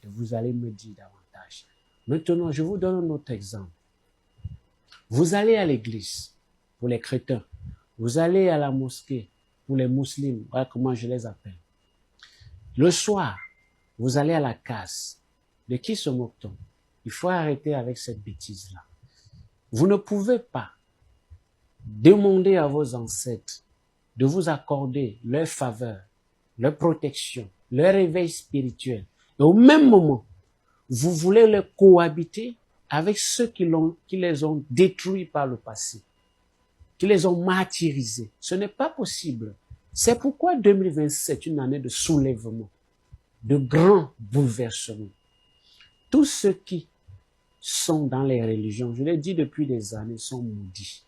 et vous allez me dire davantage. Maintenant, je vous donne un autre exemple. Vous allez à l'église pour les chrétiens. Vous allez à la mosquée pour les musulmans, voilà comment je les appelle. Le soir, vous allez à la casse. De qui se moque-t-on? Il faut arrêter avec cette bêtise-là. Vous ne pouvez pas demander à vos ancêtres de vous accorder leur faveur, leur protection, leur réveil spirituel. Et au même moment, vous voulez les cohabiter avec ceux qui les ont détruits par le passé, qui les ont martyrisés. Ce n'est pas possible. C'est pourquoi 2027 est une année de soulèvement, de grands bouleversements. Tous ceux qui sont dans les religions, je l'ai dit depuis des années, sont maudits.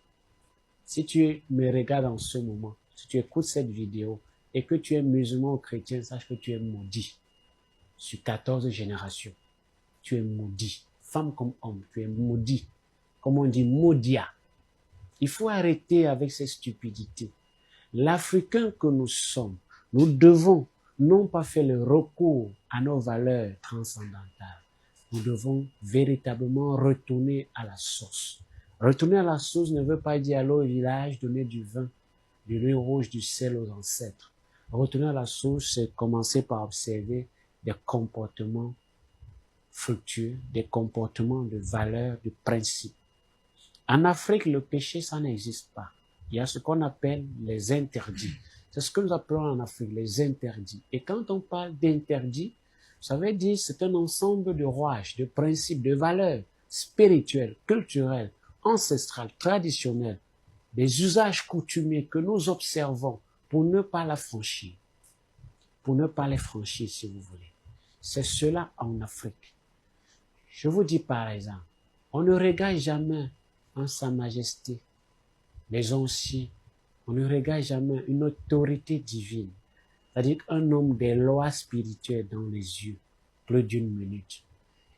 Si tu me regardes en ce moment, si tu écoutes cette vidéo et que tu es musulman ou chrétien, sache que tu es maudit. Sur 14 générations, tu es maudit. Femme comme homme, tu es maudit. Comme on dit, maudia. Il faut arrêter avec ces stupidités. L'Africain que nous sommes, nous devons non pas faire le recours à nos valeurs transcendantales. Nous devons véritablement retourner à la source. Retourner à la source ne veut pas dire aller au village, donner du vin, du riz rouge, du sel aux ancêtres. Retourner à la source, c'est commencer par observer des comportements fructueux, des comportements de valeurs, de principes. En Afrique, le péché, ça n'existe pas. Il y a ce qu'on appelle les interdits. C'est ce que nous appelons en Afrique les interdits. Et quand on parle d'interdits, ça veut dire c'est un ensemble de rouages, de principes, de valeurs spirituelles, culturelles, ancestrales, traditionnelles, des usages coutumiers que nous observons pour ne pas la franchir. Pour ne pas les franchir, si vous voulez. C'est cela en Afrique. Je vous dis par exemple, on ne regarde jamais en Sa Majesté, les anciens, on ne regarde jamais une autorité divine, c'est-à-dire un homme des lois spirituelles dans les yeux, plus d'une minute.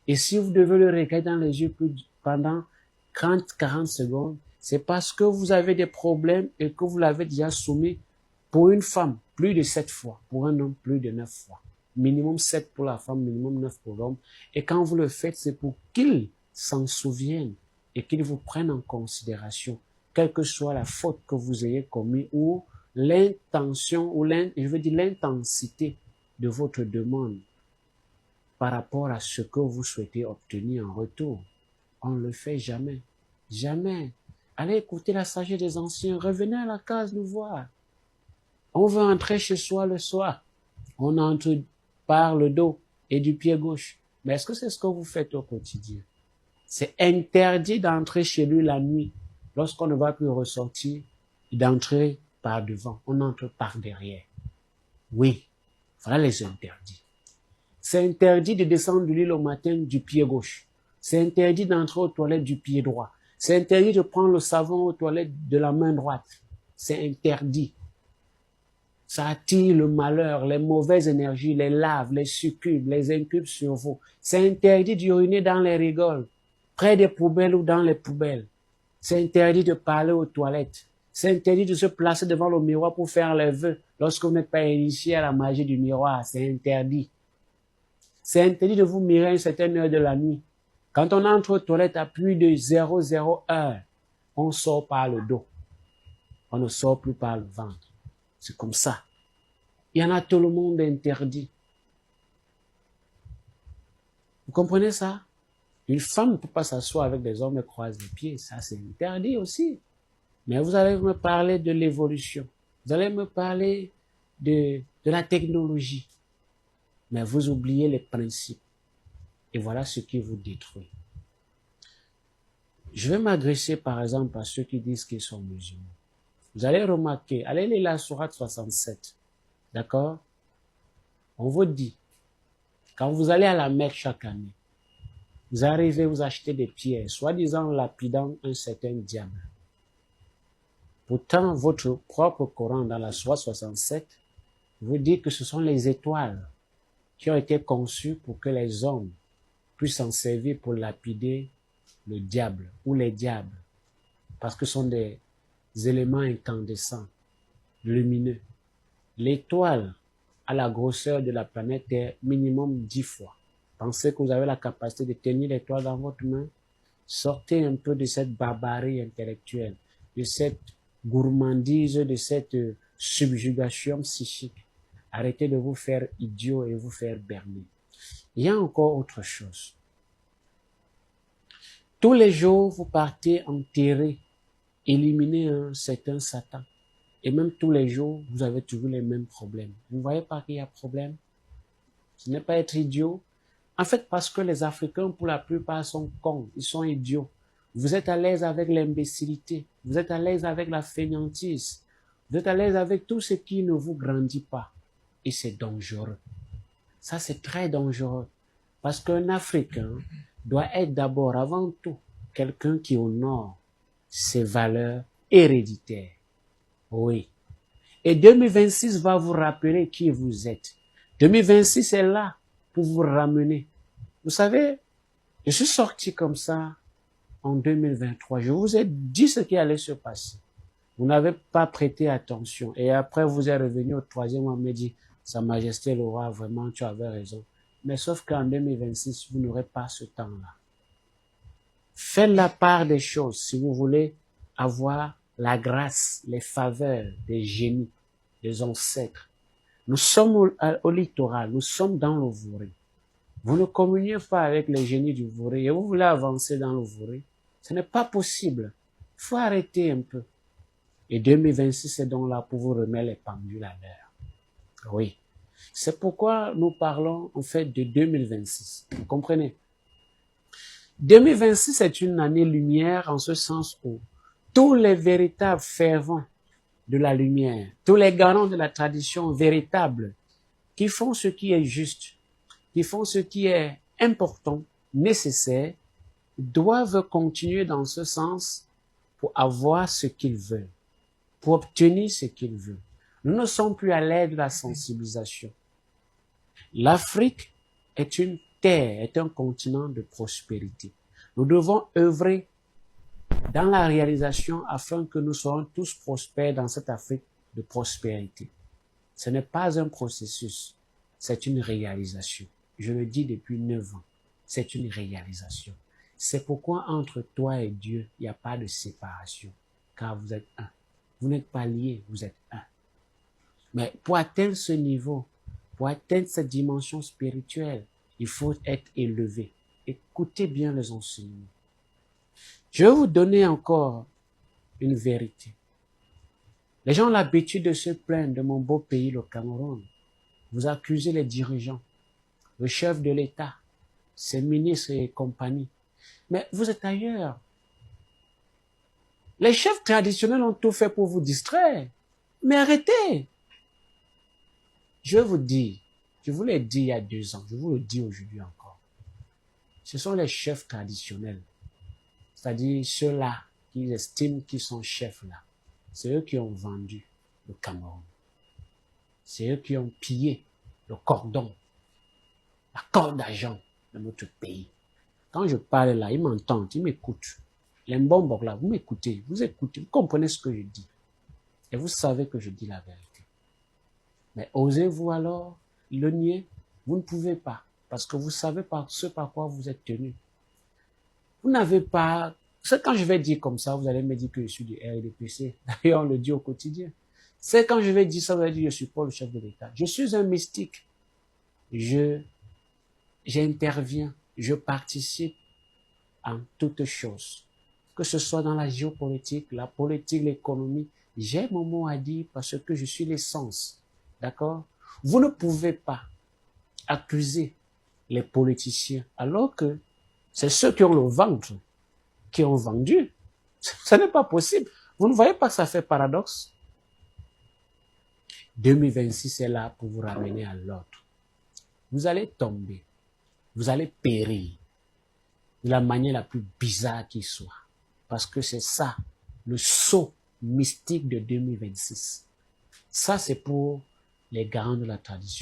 Et si vous devez le regarder dans les yeux pendant 30-40 secondes, c'est parce que vous avez des problèmes et que vous l'avez déjà soumis pour une femme, plus de 7 fois, pour un homme, plus de 9 fois. Minimum 7 pour la femme, minimum 9 pour l'homme. Et quand vous le faites, c'est pour qu'il s'en souvienne et qu'il vous prenne en considération, quelle que soit la faute que vous ayez commise ou l'intention, ou l'intensité de votre demande par rapport à ce que vous souhaitez obtenir en retour. On ne le fait jamais. Jamais. Allez écouter la sagesse des anciens. Revenez à la case nous voir. On veut entrer chez soi le soir. On entre par le dos et du pied gauche. Mais est-ce que c'est ce que vous faites au quotidien? C'est interdit d'entrer chez lui la nuit. Lorsqu'on ne va plus ressortir, d'entrer par devant. On entre par derrière. Oui, voilà les interdits. C'est interdit de descendre de l'île au matin du pied gauche. C'est interdit d'entrer aux toilettes du pied droit. C'est interdit de prendre le savon aux toilettes de la main droite. C'est interdit. Ça attire le malheur, les mauvaises énergies, les laves, les succubes, les incubes sur vous. C'est interdit d'uriner dans les rigoles, près des poubelles ou dans les poubelles. C'est interdit de parler aux toilettes. C'est interdit de se placer devant le miroir pour faire les vœux lorsque vous n'êtes pas initié à la magie du miroir. C'est interdit. C'est interdit de vous mirer à une certaine heure de la nuit. Quand on entre aux toilettes à plus de 00 heure, on sort par le dos. On ne sort plus par le ventre. C'est comme ça. Il y en a tout le monde interdit. Vous comprenez ça? Une femme ne peut pas s'asseoir avec des hommes et croiser les pieds. Ça, c'est interdit aussi. Mais vous allez me parler de l'évolution. Vous allez me parler de la technologie. Mais vous oubliez les principes. Et voilà ce qui vous détruit. Je vais m'adresser par exemple à ceux qui disent qu'ils sont musulmans. Vous allez remarquer, allez lire la sourate 67. D'accord? On vous dit, quand vous allez à la Mecque chaque année, vous arrivez, vous achetez des pierres, soi-disant lapidant un certain diable. Pourtant, votre propre Coran, dans la sourate 67, vous dit que ce sont les étoiles qui ont été conçues pour que les hommes puissent s'en servir pour lapider le diable ou les diables, parce que ce sont des éléments incandescents, lumineux. L'étoile a la grosseur de la planète Terre minimum 10 fois pensez que vous avez la capacité de tenir l'étoile dans votre main? Sortez un peu de cette barbarie intellectuelle, de cette gourmandise, de cette subjugation psychique. Arrêtez de vous faire idiot et vous faire berner. Il y a encore autre chose. Tous les jours, vous partez enterrer, éliminer un certain Satan. Et même tous les jours, vous avez toujours les mêmes problèmes. Vous ne voyez pas qu'il y a problème? Ce n'est pas être idiot. En fait, parce que les Africains, pour la plupart, sont cons, ils sont idiots. Vous êtes à l'aise avec l'imbécilité, vous êtes à l'aise avec la fainéantise, vous êtes à l'aise avec tout ce qui ne vous grandit pas. Et c'est dangereux. Ça, c'est très dangereux. Parce qu'un Africain doit être d'abord, avant tout, quelqu'un qui honore ses valeurs héréditaires. Oui. Et 2026 va vous rappeler qui vous êtes. 2026 est là pour vous ramener. Vous savez, je suis sorti comme ça en 2023. Je vous ai dit ce qui allait se passer. Vous n'avez pas prêté attention. Et après, vous êtes revenu au troisième mois, me dit, Sa Majesté le Roi, vraiment, tu avais raison. Mais sauf qu'en 2026, vous n'aurez pas ce temps-là. Faites la part des choses si vous voulez avoir la grâce, les faveurs des génies, des ancêtres. Nous sommes au littoral, nous sommes dans le Vouré. Vous ne communiez pas avec les génies du Vouré et vous voulez avancer dans le Vouré. Ce n'est pas possible. Il faut arrêter un peu. Et 2026 est donc là pour vous remettre les pendules à l'heure. Oui. C'est pourquoi nous parlons en fait de 2026. Vous comprenez? 2026 est une année lumière en ce sens où tous les véritables fervents de la lumière, tous les garants de la tradition véritable, qui font ce qui est juste, qui font ce qui est important, nécessaire, doivent continuer dans ce sens pour avoir ce qu'ils veulent, pour obtenir ce qu'ils veulent. Nous ne sommes plus à l'ère de la sensibilisation. L'Afrique est une terre, est un continent de prospérité. Nous devons œuvrer dans la réalisation afin que nous soyons tous prospères dans cette Afrique de prospérité. Ce n'est pas un processus, c'est une réalisation. Je le dis depuis 9 ans, c'est une réalisation. C'est pourquoi entre toi et Dieu, il n'y a pas de séparation, car vous êtes un. Vous n'êtes pas liés, vous êtes un. Mais pour atteindre ce niveau, pour atteindre cette dimension spirituelle, il faut être élevé. Écoutez bien les enseignements. Je vais vous donner encore une vérité. Les gens ont l'habitude de se plaindre de mon beau pays, le Cameroun. Vous accusez les dirigeants, le chef de l'État, ses ministres et compagnie. Mais vous êtes ailleurs. Les chefs traditionnels ont tout fait pour vous distraire. Mais arrêtez. Je vais vous dire, je vous l'ai dit il y a 2 ans, je vous le dis aujourd'hui encore. Ce sont les chefs traditionnels, c'est-à-dire ceux-là qui estiment qu'ils sont chefs là. C'est eux qui ont vendu le Cameroun. C'est eux qui ont pillé le cordon, la corde d'argent de notre pays. Quand je parle là, ils m'entendent, ils m'écoutent. Les mbombok là, vous m'écoutez, vous comprenez ce que je dis. Et vous savez que je dis la vérité. Mais osez-vous alors le nier? Vous ne pouvez pas, parce que vous savez par ce par quoi vous êtes tenu. Vous n'avez pas... C'est quand je vais dire comme ça, vous allez me dire que je suis du RDPC. D'ailleurs, on le dit au quotidien. C'est quand je vais dire ça, vous allez dire que je suis pas le chef de l'État. Je suis un mystique. J'interviens, je participe en toutes choses. Que ce soit dans la géopolitique, la politique, l'économie, j'ai mon mot à dire parce que je suis l'essence. D'accord? Vous ne pouvez pas accuser les politiciens alors que c'est ceux qui ont le ventre qui ont vendu. Ce n'est pas possible. Vous ne voyez pas que ça fait paradoxe? 2026 est là pour vous ramener à l'autre. Vous allez tomber. Vous allez périr de la manière la plus bizarre qui soit. Parce que c'est ça, le saut mystique de 2026. Ça, c'est pour les garants de la tradition.